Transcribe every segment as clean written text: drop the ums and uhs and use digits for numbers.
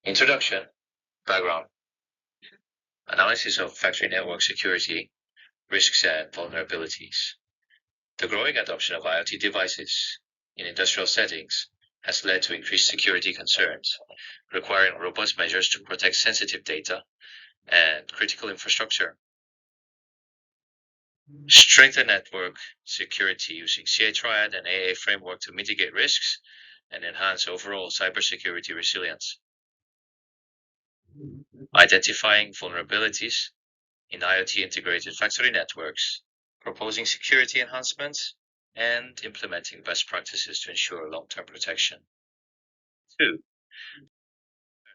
Introduction. Background. Analysis of factory network security, risks and vulnerabilities. The growing adoption of IoT devices in industrial settings has led to increased security concerns, requiring robust measures to protect sensitive data and critical infrastructure. Strengthen network security using CA Triad and AA framework to mitigate risks and enhance overall cybersecurity resilience. Identifying vulnerabilities in IoT integrated factory networks, proposing security enhancements, and implementing best practices to ensure long-term protection. 2.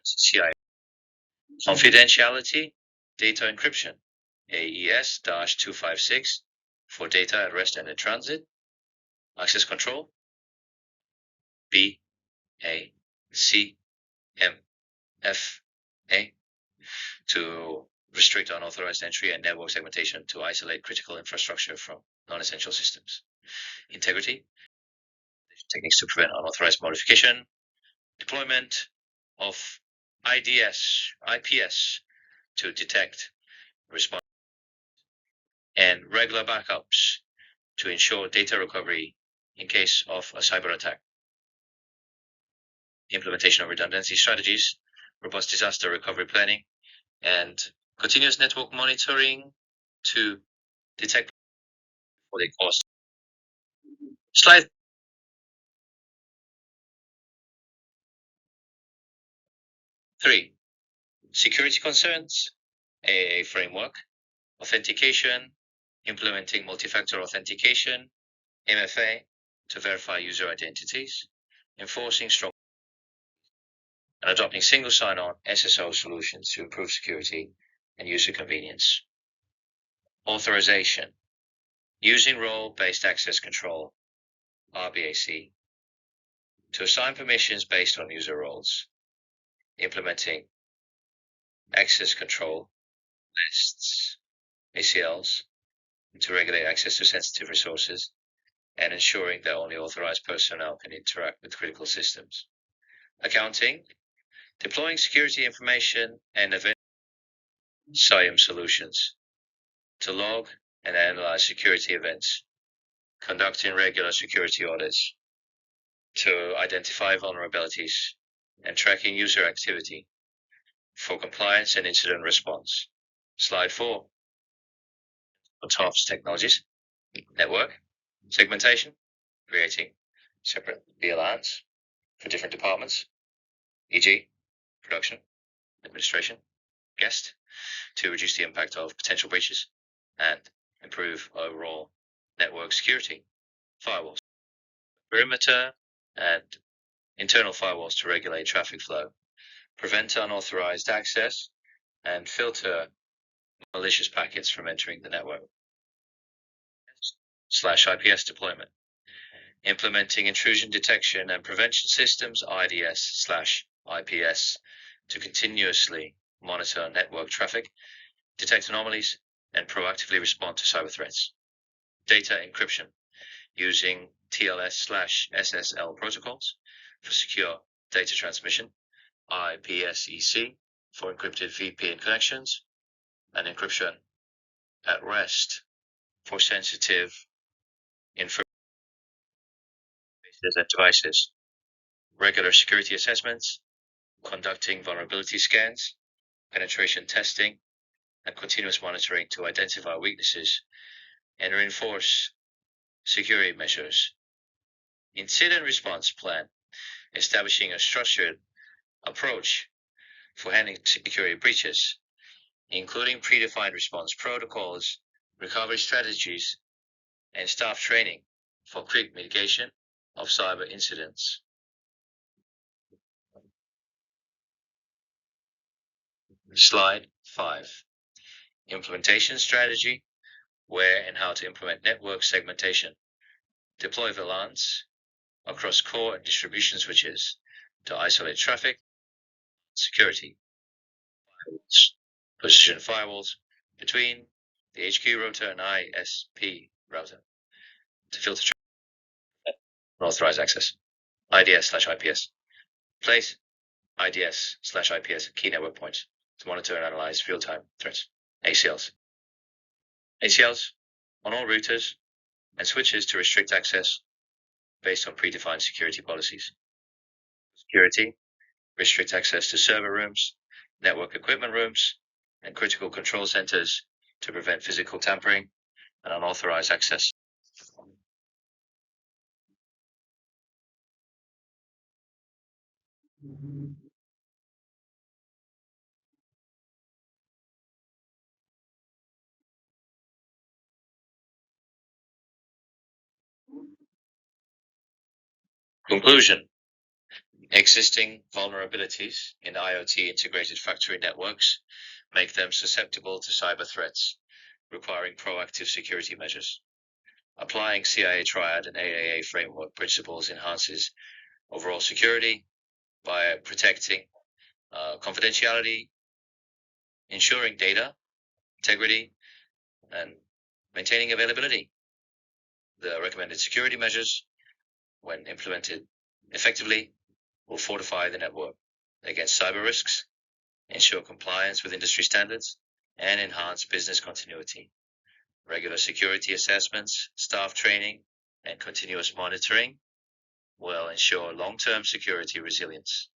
CI. Confidentiality, data encryption, AES-256 for data at rest and in transit, access control, BACMFA to restrict unauthorized entry and network segmentation to isolate critical infrastructure from non-essential systems. Integrity, techniques to prevent unauthorized modification, deployment of IPS to detect, respond, and regular backups to ensure data recovery in case of a cyber attack. Implementation of redundancy strategies, robust disaster recovery planning, and continuous network monitoring to detect before they cause. Slide 3. Security concerns, AA framework, authentication, implementing multi-factor authentication, MFA to verify user identities, enforcing strong and adopting single sign-on SSO solutions to improve security and user convenience. Authorization, using role-based access control, RBAC, to assign permissions based on user roles, implementing access control lists, ACLs, to regulate access to sensitive resources, and ensuring that only authorized personnel can interact with critical systems. Accounting, deploying security information and event SIEM solutions to log and analyze security events, conducting regular security audits to identify vulnerabilities, and tracking user activity for compliance and incident response. Slide 4. TOFs technologies, network, segmentation, creating separate VLANs for different departments, e.g., production, administration, guest, to reduce the impact of potential breaches and improve overall network security. Firewalls, perimeter and internal firewalls to regulate traffic flow, prevent unauthorized access, and filter malicious packets from entering the network. /IPS deployment, implementing intrusion detection and prevention systems, IDS/IPS, to continuously monitor network traffic, detect anomalies, and proactively respond to cyber threats. Data encryption, using TLS/SSL protocols for secure data transmission, IPsEC for encrypted VPN connections, and encryption at rest for sensitive information and devices. Regular security assessments, conducting vulnerability scans, penetration testing, and continuous monitoring to identify weaknesses and reinforce security measures. Incident response plan, establishing a structured approach for handling security breaches, including predefined response protocols, recovery strategies, and staff training for quick mitigation of cyber incidents. Slide 5. Implementation strategy, where and how to implement network segmentation. Deploy VLANs across core and distribution switches to isolate traffic, security. Position firewalls between the HQ router and ISP router to filter unauthorized access. IDS/IPS. Place IDS/IPS key network points to monitor and analyze real-time threats. ACLs. ACLs on all routers and switches to restrict access based on predefined security policies. Security, restrict access to server rooms, network equipment rooms, and critical control centers to prevent physical tampering and unauthorized access. Conclusion. Existing vulnerabilities in IoT integrated factory networks make them susceptible to cyber threats, requiring proactive security measures. Applying CIA Triad and AAA framework principles enhances overall security by protecting confidentiality, ensuring data integrity, and maintaining availability. The recommended security measures, when implemented effectively, will fortify the network against cyber risks, ensure compliance with industry standards, and enhance business continuity. Regular security assessments, staff training, and continuous monitoring will ensure long-term security resilience.